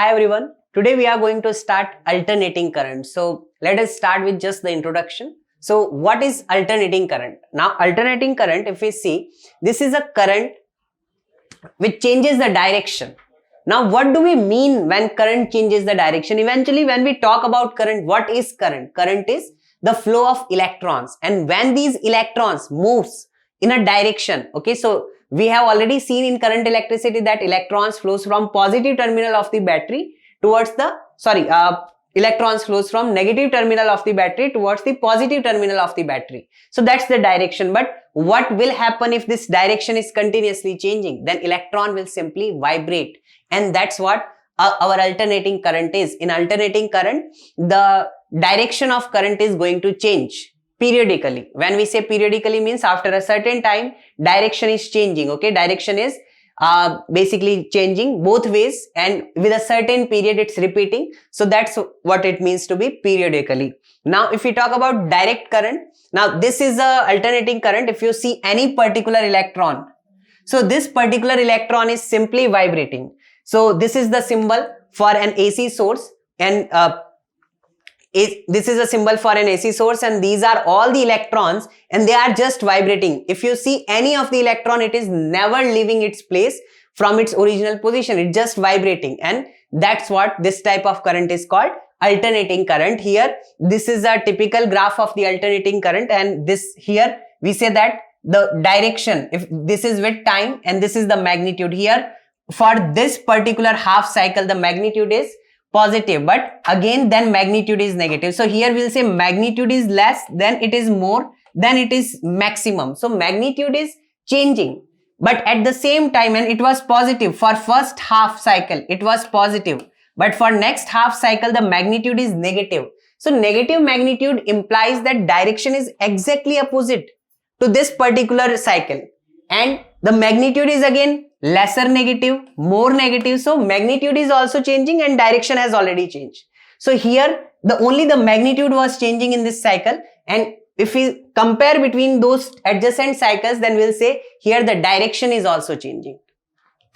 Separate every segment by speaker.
Speaker 1: Hi everyone. Today we are going to start alternating current. So let us start with just the introduction. So what is alternating current? Now alternating current, if we see, this is a current which changes the direction. Now what do we mean when current changes the direction? Eventually when we talk about current, what is current? Current is the flow of electrons, and when these electrons moves in a direction, okay, so we have already seen in current electricity that electrons flows from positive terminal of the battery towards the electrons flows from negative terminal of the battery towards the positive terminal of the battery. So that's the direction. But what will happen if this direction is continuously changing? Then electron will simply vibrate, and that's what our alternating current is. In alternating current, the direction of current is going to change periodically. When we say periodically, means after a certain time direction is changing. Okay, direction is basically changing both ways, and with a certain period it's repeating. So that's what it means to be periodically. Now if we talk about direct current, now this is a alternating current. If you see any particular electron, so this particular electron is simply vibrating. So this is the symbol for an AC source, and this is a symbol for an AC source, and these are all the electrons, and they are just vibrating. If you see any of the electron, it is never leaving its place from its original position. It's just vibrating, and that's what this type of current is called, alternating current. Here this is a typical graph of the alternating current, and this here we say that the direction, if this is with time and this is the magnitude, here for this particular half cycle the magnitude is positive, but again then magnitude is negative. So here we'll say magnitude is less, then it is more, then it is maximum. So magnitude is changing, but at the same time, and it was positive for first half cycle, it was positive, but for next half cycle the magnitude is negative. So negative magnitude implies that direction is exactly opposite to this particular cycle, and the magnitude is again lesser negative, more negative. So magnitude is also changing and direction has already changed. So here only the magnitude was changing in this cycle, and if we compare between those adjacent cycles, then we'll say here the direction is also changing.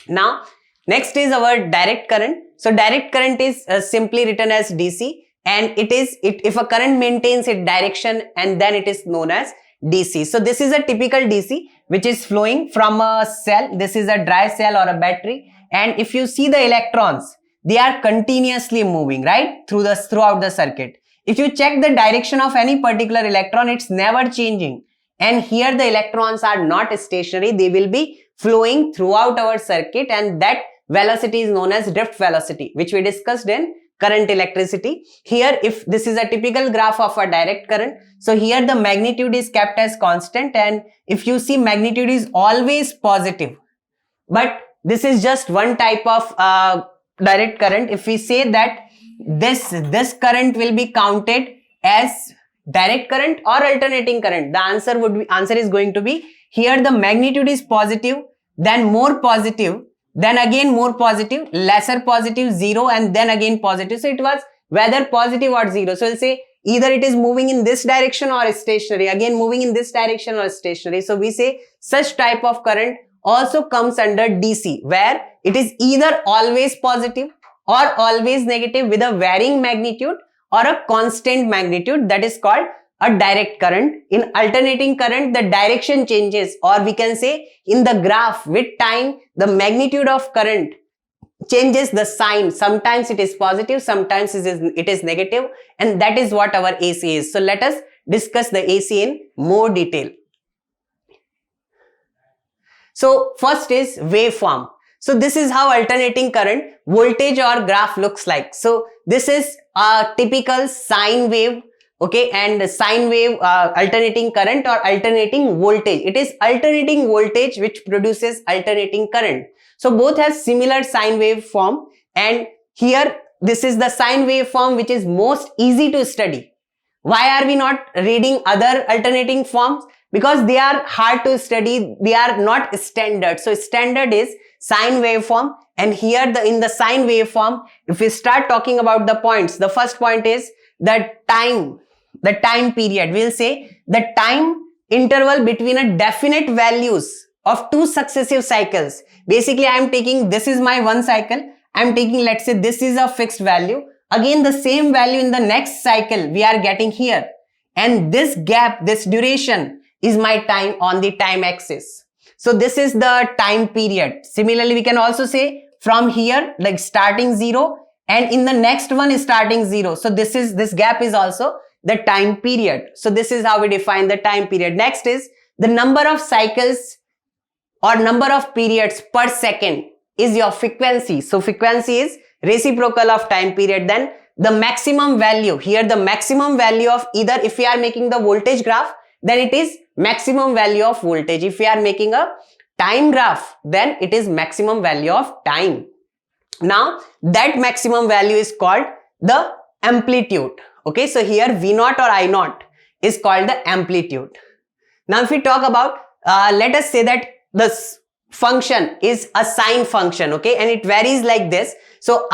Speaker 1: Now next is our direct current. So direct current is simply written as DC, and if a current maintains its direction, and then it is known as DC. So this is a typical DC which is flowing from a cell. This is a dry cell or a battery, and if you see the electrons, they are continuously moving right throughout the circuit. If you check the direction of any particular electron, it's never changing, and here the electrons are not stationary, they will be flowing throughout our circuit, and that velocity is known as drift velocity, which we discussed in current electricity. Here if this is a typical graph of a direct current, so here the magnitude is kept as constant, and if you see magnitude is always positive, but this is just one type of direct current. If we say that this current will be counted as direct current or alternating current, the answer is going to be, here the magnitude is positive, then more positive, then again more positive, lesser positive, zero, and then again positive. So it was whether positive or zero. So we'll say either it is moving in this direction or stationary, again moving in this direction or stationary. So we say such type of current also comes under DC, where it is either always positive or always negative with a varying magnitude or a constant magnitude. That is called a direct current. In alternating current, the direction changes, or we can say in the graph with time the magnitude of current changes the sign. Sometimes it is positive, sometimes it is negative, and that is what our AC is. So let us discuss the AC in more detail. So first is waveform. So this is how alternating current voltage or graph looks like. So this is a typical sine wave. Okay, and sine wave, alternating current or alternating voltage. It is alternating voltage which produces alternating current. So both have similar sine wave form, and here this is the sine wave form which is most easy to study. Why are we not reading other alternating forms? Because they are hard to study, they are not standard. So standard is sine waveform, and here in the sine waveform, if we start talking about the points, the first point is the time period. We'll say the time interval between a definite values of two successive cycles. Basically I am taking, this is my one cycle, I'm taking, let's say this is a fixed value. Again, the same value in the next cycle we are getting here. And this gap, this duration is my time on the time axis. So this is the time period. Similarly, we can also say from here, like starting 0, and in the next one is starting 0. So this gap is also the time period. So this is how we define the time period. Next is the number of cycles or number of periods per second is your frequency. So frequency is reciprocal of time period. Then the maximum value, here the maximum value of either, if we are making the voltage graph, then it is maximum value of voltage. If we are making a time graph, then it is maximum value of time. Now that maximum value is called the amplitude. Okay, so here V0 or I0 is called the amplitude. Now if we talk about, let us say that this function is a sine function, okay, and it varies like this. So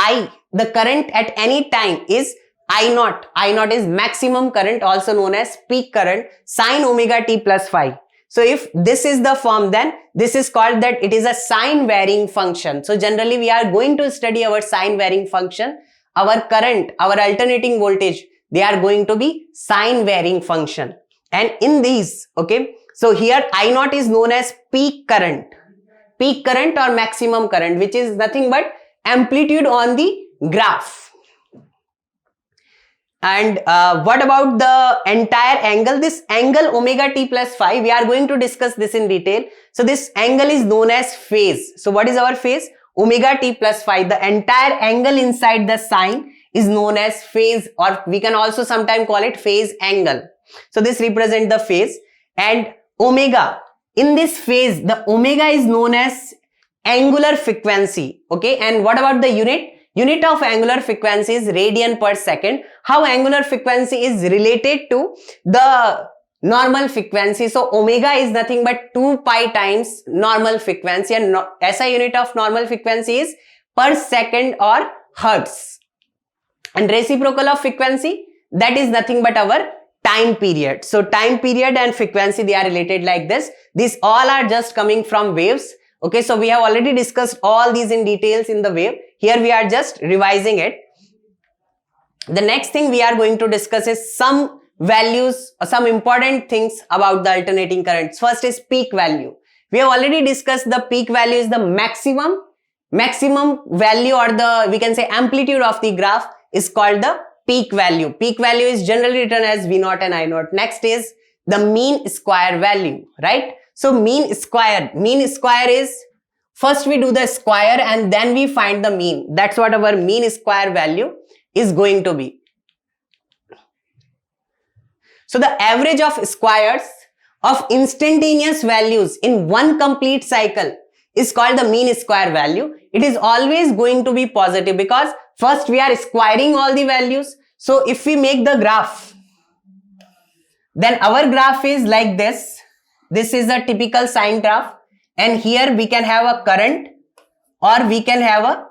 Speaker 1: the current at any time is I0. I0 is maximum current, also known as peak current, sine omega t plus phi. So if this is the form, then this is called that it is a sine varying function. So generally we are going to study our sine varying function. Our current, our alternating voltage, they are going to be sine varying function. And in these, okay, so here I0 is known as peak current or maximum current, which is nothing but amplitude on the graph. And what about the entire angle? This angle omega t plus phi, we are going to discuss this in detail. So this angle is known as phase. So what is our phase? Omega t plus phi. The entire angle inside the sine is known as phase, or we can also sometimes call it phase angle. So this represents the phase. And omega, in this phase, the omega is known as angular frequency. Okay, and what about the unit? Unit of angular frequency is radian per second. How angular frequency is related to the normal frequency? So omega is nothing but 2 pi times normal frequency, and SI unit of normal frequency is per second or hertz. And reciprocal of frequency, that is nothing but our time period. So time period and frequency, they are related like this. These all are just coming from waves. Okay, so we have already discussed all these in details in the wave. Here we are just revising it. The next thing we are going to discuss is some values or some important things about the alternating currents. First is peak value. We have already discussed the peak value is the maximum value, or the, we can say, amplitude of the graph is called the peak value. Peak value is generally written as V0 and I0. Next is the mean square value, right? So mean square is, first we do the square and then we find the mean. That's what our mean square value is going to be. So the average of squares of instantaneous values in one complete cycle is called the mean square value. It is always going to be positive because first we are squaring all the values. So if we make the graph, then our graph is like this. This is a typical sine graph, and here we can have a current or we can have a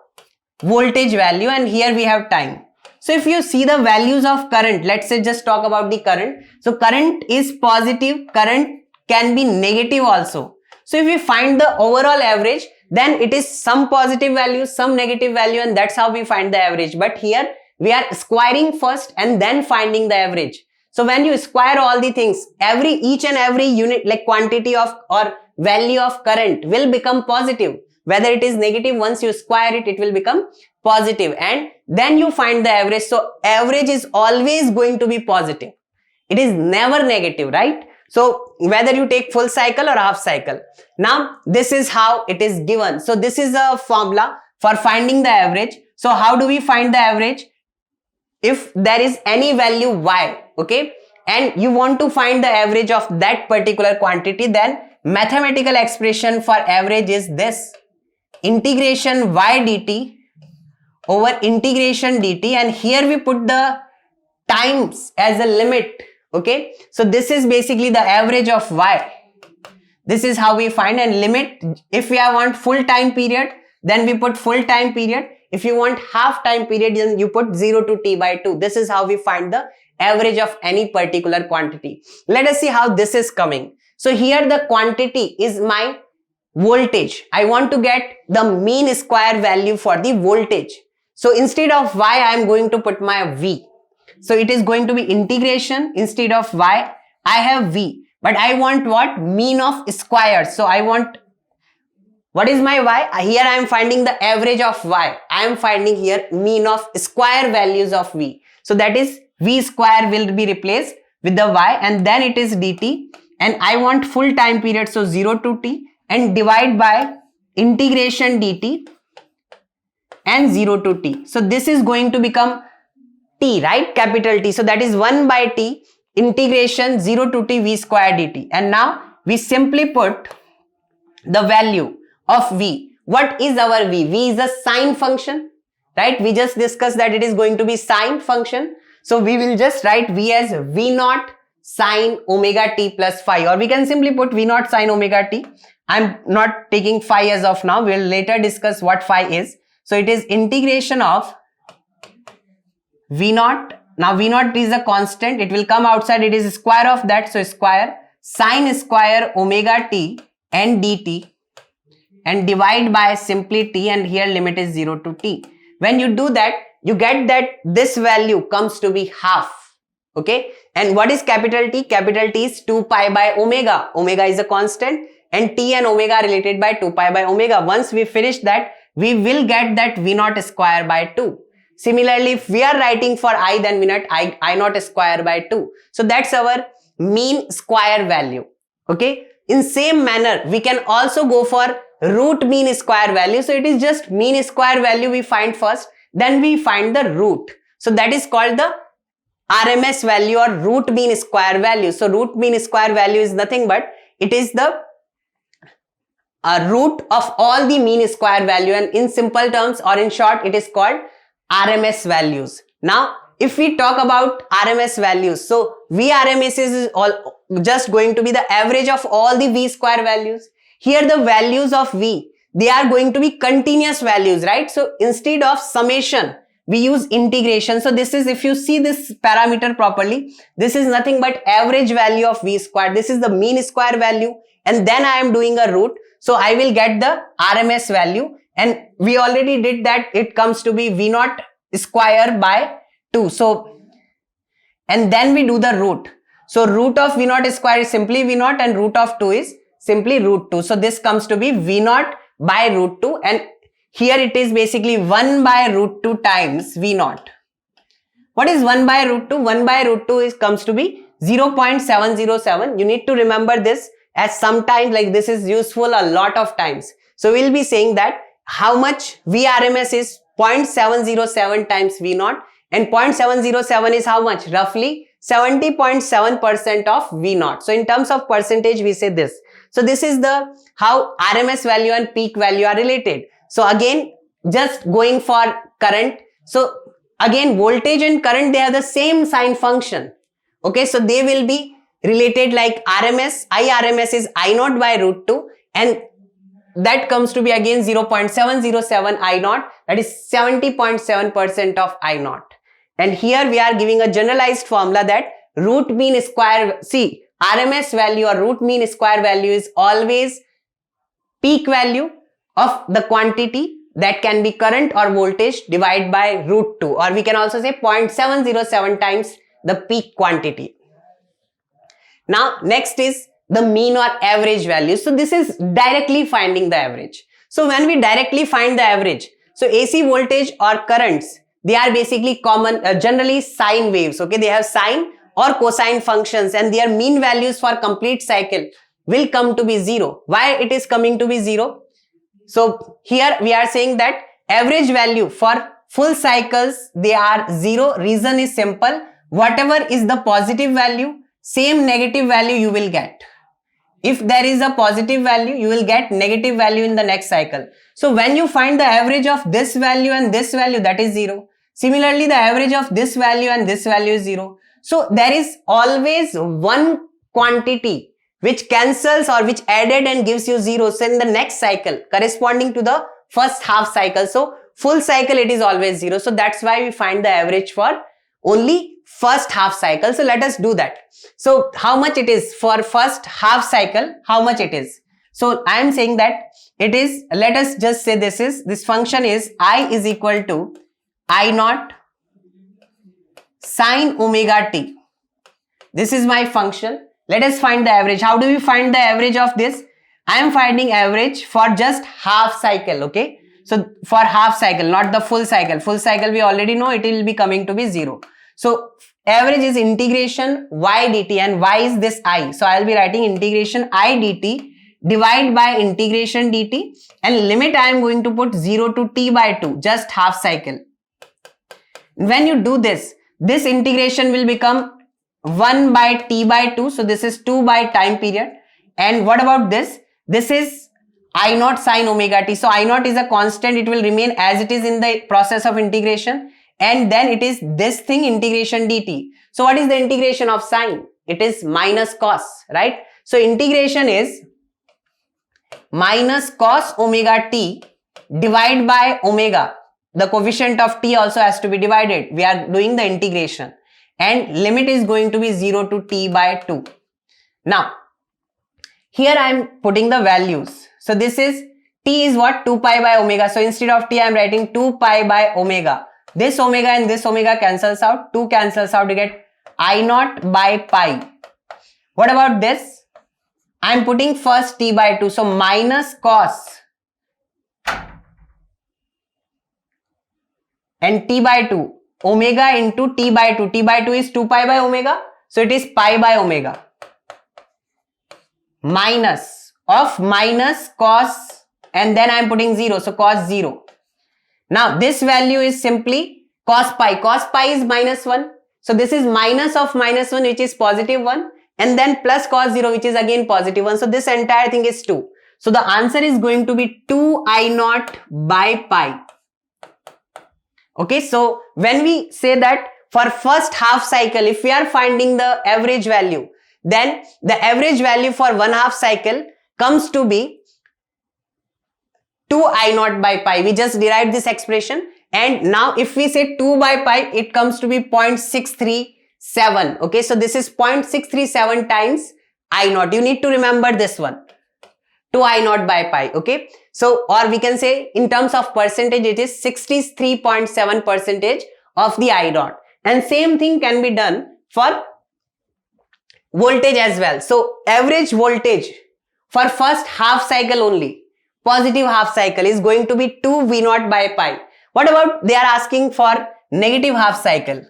Speaker 1: voltage value, and here we have time. So if you see the values of current, let's say just talk about the current. So current is positive, current can be negative also. So if we find the overall average, then it is some positive value, some negative value, and that's how we find the average. But here we are squaring first and then finding the average. So when you square all the things, each and every unit, like quantity of or value of current will become positive. Whether it is negative, once you square it, it will become positive, and then you find the average. So average is always going to be positive. It is never negative, right? So whether you take full cycle or half cycle. Now this is how it is given. So this is a formula for finding the average. So how do we find the average? If there is any value y, okay, and you want to find the average of that particular quantity, then mathematical expression for average is this: integration y dt over integration dt, and here we put the times as a limit. Okay, so this is basically the average of y. This is how we find, and limit, if we want full time period, then we put full time period. If you want half time period, then you put 0 to t by 2. This is how we find the average of any particular quantity. Let us see how this is coming. So here the quantity is my voltage. I want to get the mean square value for the voltage. So instead of y, I am going to put my v. So it is going to be integration. Instead of y, I have v. But I want what? Mean of square. So I want, what is my y? Here I am finding the average of y. I am finding here mean of square values of v. So that is v square will be replaced with the y, and then it is dt, and I want full time period, so 0 to t, and divide by integration dt and 0 to t. So this is going to become t, right? Capital T. So that is 1 by t integration 0 to t v square dt. And now we simply put the value of v. What is our v? V is a sine function, right? We just discussed that it is going to be sine function. So we will just write v as v naught sine omega t plus phi, or we can simply put v naught sine omega t. I'm not taking phi as of now. We'll later discuss what phi is. So it is integration of v naught. Now v naught is a constant. It will come outside. It is square of that. So square sine square omega t and dt, and divide by simply t, and here limit is 0 to t. When you do that, you get that this value comes to be half. Okay. And what is capital T? Capital T is 2 pi by omega. Omega is a constant, and t and omega are related by 2 pi by omega. Once we finish that, we will get that v naught square by 2. Similarly, if we are writing for I, then we not I naught square by 2. So that's our mean square value. Okay. In same manner, we can also go for root mean square value. So it is just mean square value we find first, then we find the root. So that is called the RMS value or root mean square value. So root mean square value is nothing but it is the root of all the mean square value, and in simple terms or in short it is called RMS values. Now if we talk about RMS values, so VRMS is all just going to be the average of all the V square values. Here the values of V, they are going to be continuous values, right? So instead of summation, we use integration. So this is, if you see this parameter properly, this is nothing but average value of V square. This is the mean square value, and then I am doing a root. So I will get the RMS value, and we already did that. It comes to be V naught square by 2. So, and then we do the root. So root of V naught square is simply V naught, and root of 2 is simply root 2. So this comes to be V naught by root 2, and here it is basically 1 by root 2 times V naught. What is 1 by root 2? 1 by root 2 is comes to be 0.707. You need to remember this, as sometimes like this is useful a lot of times. So we'll be saying that how much VRMS is 0.707 times V naught, and 0.707 is how much? Roughly 70.7% of V naught. So in terms of percentage, we say this. So this is the how RMS value and peak value are related. So again, just going for current. So again, voltage and current, they have the same sign function. Okay, so they will be related like RMS. IRMS is I naught by root 2, and that comes to be again 0.707 I naught. That is 70.7% of I naught. And here we are giving a generalized formula that root mean square, see, RMS value or root mean square value is always peak value of the quantity, that can be current or voltage, divided by root 2, or we can also say 0.707 times the peak quantity. Now next is the mean or average value. So this is directly finding the average. So when we directly find the average, so AC voltage or currents, they are basically common, generally sine waves. Okay, they have sine or cosine functions, and their mean values for complete cycle will come to be 0. Why it is coming to be 0? So here we are saying that average value for full cycles, they are 0. Reason is simple. Whatever is the positive value, same negative value you will get. If there is a positive value, you will get negative value in the next cycle. So when you find the average of this value and this value, that is 0. Similarly, the average of this value and this value is 0. So there is always one quantity which cancels or which added and gives you 0. So in the next cycle, corresponding to the first half cycle. So full cycle, it is always 0. So that's why we find the average for only first half cycle. So let us do that. So how much it is for first half cycle? How much it is? So I am saying that it is, let us just say this function is I is equal to I naught sine omega t. This is my function. Let us find the average. How do we find the average of this? I am finding average for just half cycle, okay? So for half cycle, not the full cycle. Full cycle we already know it will be coming to be 0. So average is integration y dt, and y is this I. So I will be writing integration I dt divide by integration dt, and limit I am going to put 0 to t by 2, just half cycle. When you do this integration will become 1 by t by 2. So this is 2 by time period. And what about this? This is I naught sine omega t. So I naught is a constant. It will remain as it is in the process of integration. And then it is this thing integration dt. So what is the integration of sine? It is minus cos, right? So integration is minus cos omega t divided by omega. The coefficient of t also has to be divided. We are doing the integration. And limit is going to be 0 to t by 2. Now, here I am putting the values. So this is, t is what? 2 pi by omega. So instead of t, I am writing 2 pi by omega. This omega and this omega cancels out. 2 cancels out to get I naught by pi. What about this? I am putting first t by 2. So minus cos and t by 2. Omega into t by 2. T by 2 is 2 pi by omega. So it is pi by omega. Minus of minus cos, and then I am putting 0. So cos 0. Now this value is simply cos pi. Cos pi is minus 1. So this is minus of minus 1, which is positive 1. And then plus cos 0, which is again positive 1. So this entire thing is 2. So the answer is going to be 2 I naught by pi. Okay, so when we say that for first half cycle, if we are finding the average value, then the average value for one half cycle comes to be 2 I naught by pi. We just derived this expression, and now if we say 2 by pi, it comes to be 0.637. Okay, so this is 0.637 times I naught. You need to remember this one. 2 I naught by pi, okay? So, or we can say in terms of percentage, it is 63.7% of the I naught. And same thing can be done for voltage as well. So, average voltage for first half cycle only, positive half cycle, is going to be 2 V naught by pi. What about they are asking for negative half cycle?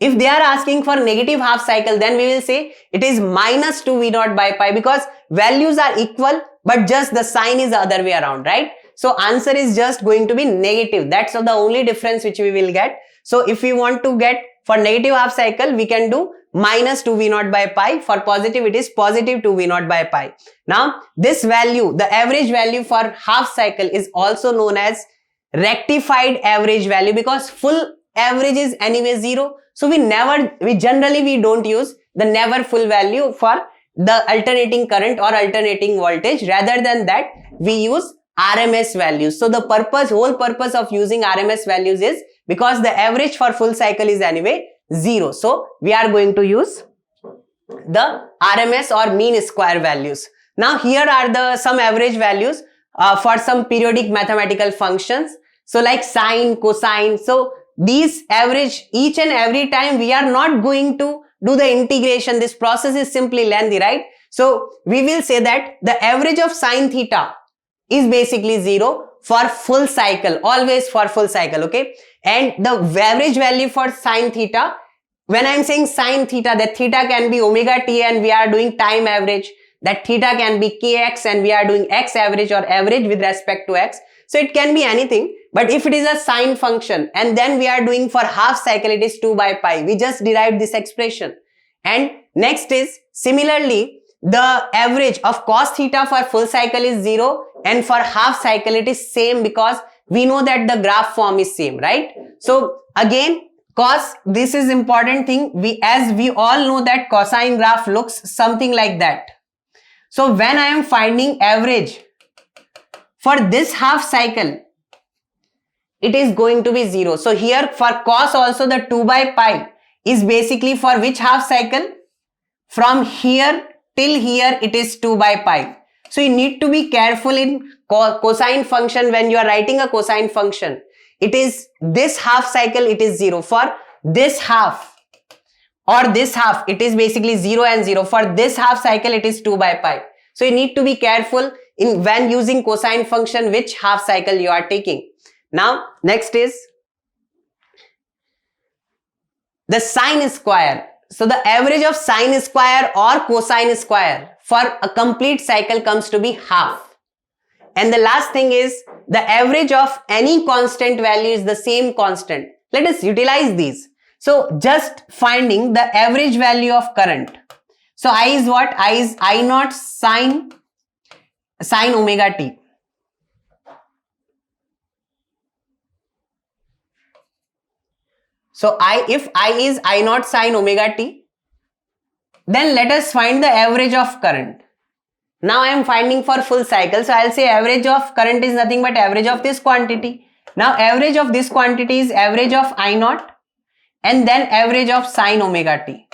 Speaker 1: If they are asking for negative half cycle, then we will say it is minus 2 V naught by pi, because values are equal, but just the sign is the other way around, right? So answer is just going to be negative. That's the only difference which we will get. So if we want to get for negative half cycle, we can do minus 2 V naught by pi. For positive, it is positive 2 V naught by pi. Now this value, the average value for half cycle, is also known as rectified average value, because full average is anyway 0. So we generally don't use the never full value for the alternating current or alternating voltage. Rather than that, we use RMS values. So the whole purpose of using RMS values is because the average for full cycle is anyway 0. So we are going to use the RMS or mean square values. Now here are some average values for some periodic mathematical functions. So like sine, cosine. So these average each and every time we are not going to do the integration. This process is simply lengthy, right? So we will say that the average of sine theta is basically 0 for full cycle, always for full cycle, okay? And the average value for sine theta, when I am saying sine theta, that theta can be omega t and we are doing time average. That theta can be kx and we are doing x average or average with respect to x. So it can be anything. But if it is a sine function and then we are doing for half cycle, it is 2 by pi. We just derived this expression. And next is similarly, the average of cos theta for full cycle is 0 and for half cycle it is same, because we know that the graph form is same, right? So again, cos, this is important thing. As we all know that cosine graph looks something like that. So when I am finding average for this half cycle, it is going to be 0. So here for cos also the 2 by pi is basically for which half cycle? From here till here it is 2 by pi. So you need to be careful in cosine function. When you are writing a cosine function, it is this half cycle, it is 0. For this half or this half, it is basically 0 and 0. For this half cycle, it is 2 by pi. So you need to be careful in when using cosine function which half cycle you are taking. Now next is the sine square. So the average of sine square or cosine square for a complete cycle comes to be half. And the last thing is the average of any constant value is the same constant. Let us utilize these. So just finding the average value of current. So I is what? I is I naught sine omega t. So if I is I naught sine omega t, then let us find the average of current. Now I am finding for full cycle. So I'll say average of current is nothing but average of this quantity. Now average of this quantity is average of I naught and then average of sine omega t.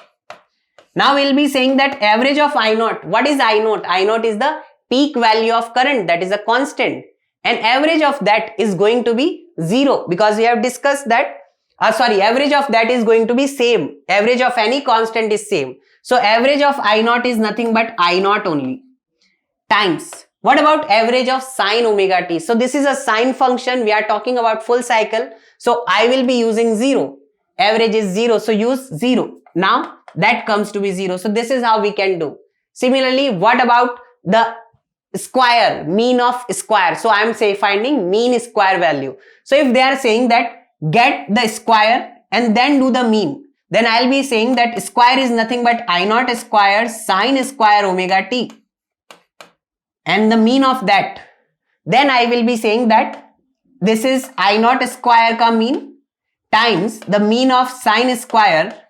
Speaker 1: Now we'll be saying that average of I naught. What is I naught? I naught is the peak value of current, that is a constant, and average of that is going to be 0 because we have discussed that average of that is going to be same. Average of any constant is same. So average of I naught is nothing but I naught only times. What about average of sine omega t? So this is a sine function. We are talking about full cycle. So I will be using 0. Average is 0. So use 0. Now that comes to be 0. So this is how we can do. Similarly, what about the square, mean of square? So I am finding mean square value. So if they are saying that get the square and then do the mean, then I'll be saying that square is nothing but I naught square sine square omega t and the mean of that. Then I will be saying that this is I naught square ka mean times the mean of sine square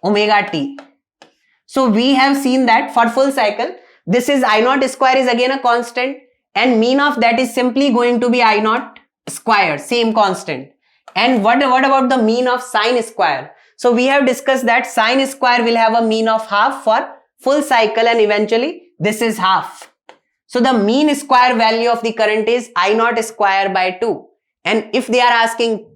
Speaker 1: omega t. So we have seen that for full cycle, this is I naught square is again a constant and mean of that is simply going to be I naught square, same constant. And what about the mean of sine square? So we have discussed that sine square will have a mean of half for full cycle and eventually this is half. So the mean square value of the current is I naught square by 2. And if they are asking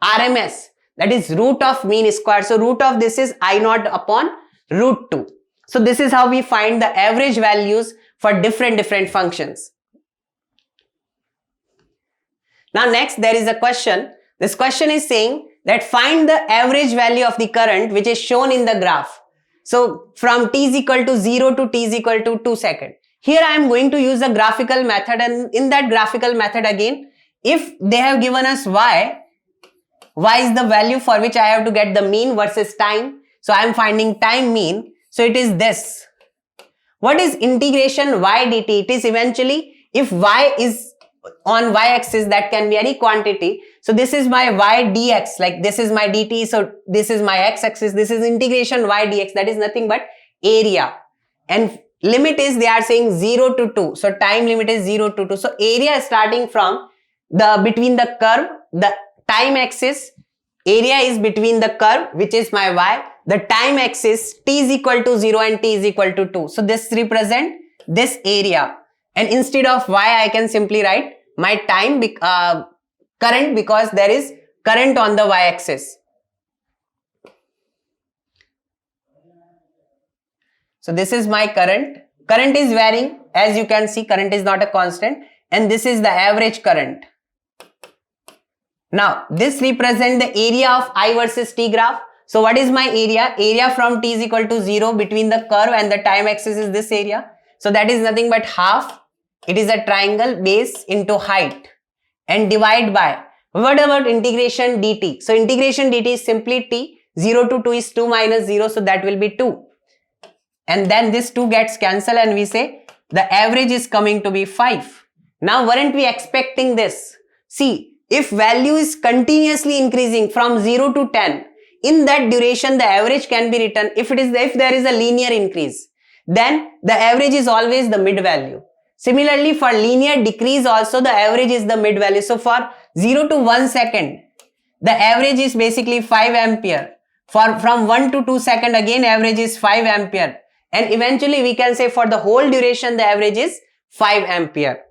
Speaker 1: RMS, that is root of mean square. So root of this is I naught upon root 2. So this is how we find the average values for different functions. Now next there is a question. This question is saying that find the average value of the current which is shown in the graph. So from t is equal to 0 to t is equal to 2 seconds. Here I am going to use a graphical method, and in that graphical method again, if they have given us y is the value for which I have to get the mean versus time. So I am finding time mean. So it is this. What is integration y dt? It is eventually if y is on y-axis, that can be any quantity. So this is my y dx, like this is my dt. So this is my x-axis. This is integration y dx. That is nothing but area. And limit is, they are saying 0 to 2. So time limit is 0 to 2. So area is starting from between the curve, the time axis. Area is between the curve, which is my y. The time axis, t is equal to 0 and t is equal to 2. So this represent this area. And instead of y, I can simply write my time current, because there is current on the y-axis. So this is my current. Current is varying. As you can see, current is not a constant. And this is the average current. Now, this represents the area of I versus t graph. So what is my area? Area from t is equal to 0 between the curve and the time axis is this area. So that is nothing but half. It is a triangle base into height and divide by. What about integration dt? So integration dt is simply t. 0 to 2 is 2 minus 0. So that will be 2. And then this 2 gets cancelled and we say the average is coming to be 5. Now weren't we expecting this? See, if value is continuously increasing from 0 to 10, in that duration the average can be written. If there is a linear increase, then the average is always the mid value. Similarly, for linear decrease also the average is the mid value. So for 0 to 1 second, the average is basically 5 ampere. From 1 to 2 second, again average is 5 ampere. And eventually we can say for the whole duration the average is 5 ampere.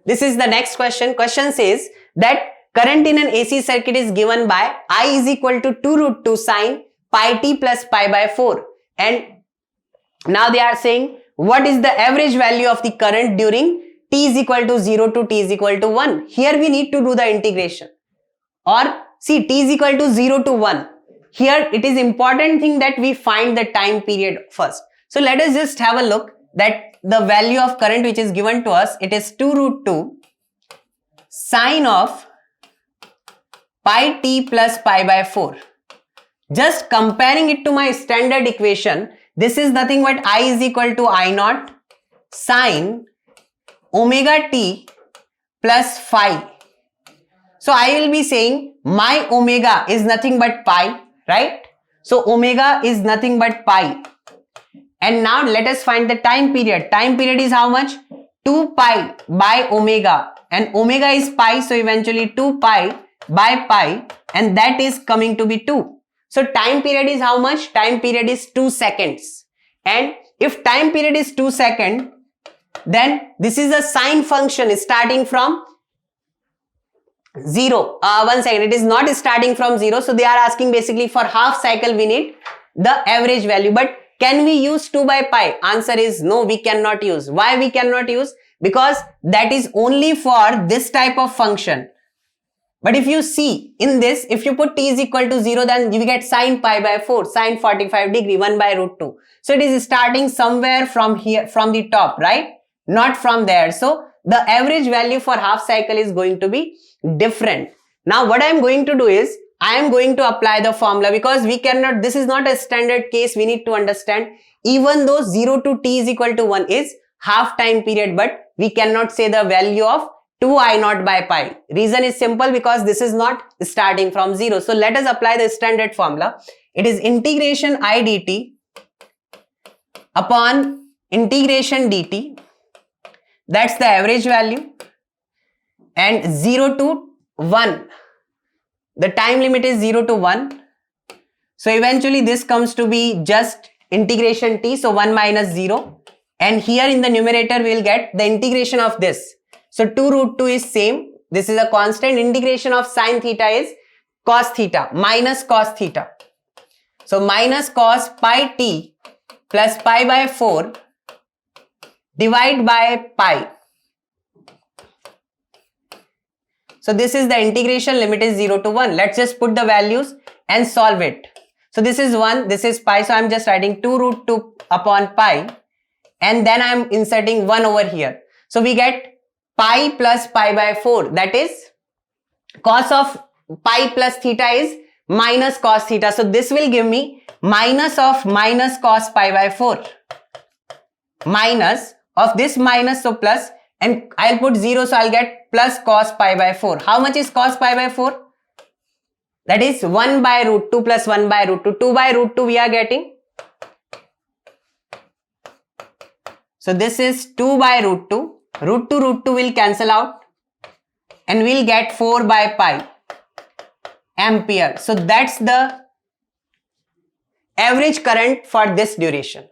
Speaker 1: This is the next question. Question says that current in an AC circuit is given by I is equal to 2 root 2 sine pi t plus pi by 4. And now they are saying what is the average value of the current during t is equal to 0 to t is equal to 1. Here we need to do the integration. Or see, t is equal to 0 to 1. Here it is important thing that we find the time period first. So let us just have a look that the value of current which is given to us, it is 2 root 2 sine of pi t plus pi by 4. Just comparing it to my standard equation, this is nothing but I is equal to I naught sine omega t plus phi. So I will be saying my omega is nothing but pi, right? So omega is nothing but pi. And now let us find the time period. Time period is how much? 2 pi by omega. And omega is pi, so eventually 2 pi by pi, and that is coming to be 2. So time period is how much? Time period is 2 seconds. And if time period is 2 seconds, then this is a sine function starting from 0. 1 second, it is not starting from 0. So they are asking basically for half cycle we need the average value. But can we use 2 by pi? Answer is no, we cannot use. Why we cannot use? Because that is only for this type of function. But if you see in this, if you put t is equal to 0, then you get sine pi by 4, sine 45 degree, 1 by root 2. So it is starting somewhere from here, from the top, right? Not from there. So the average value for half cycle is going to be different. Now what I am going to do is, I am going to apply the formula because we cannot, this is not a standard case, we need to understand. Even though 0 to t is equal to 1 is half time period, but we cannot say the value of 2 I naught by pi. Reason is simple, because this is not starting from 0. So let us apply the standard formula. It is integration I dt upon integration dt. That's the average value. And 0 to 1. The time limit is 0 to 1. So eventually this comes to be just integration t. So 1 minus 0. And here in the numerator we will get the integration of this. So 2 root 2 is same. This is a constant. Integration of sine theta is cos theta minus cos theta. So minus cos pi t plus pi by 4 divide by pi. So this is the integration, limit is 0 to 1. Let's just put the values and solve it. So this is 1, this is pi. So I'm just writing 2 root 2 upon pi. And then I'm inserting 1 over here. So we get pi plus pi by 4. That is cos of pi plus theta is minus cos theta. So this will give me minus of minus cos pi by 4. Minus of this minus, so plus. And I'll put 0, so I'll get plus cos pi by 4. How much is cos pi by 4? That is 1 by root 2 plus 1 by root 2. 2 by root 2 we are getting. So this is 2 by root 2. Root 2 will cancel out. And we'll get 4 by pi ampere. So that's the average current for this duration.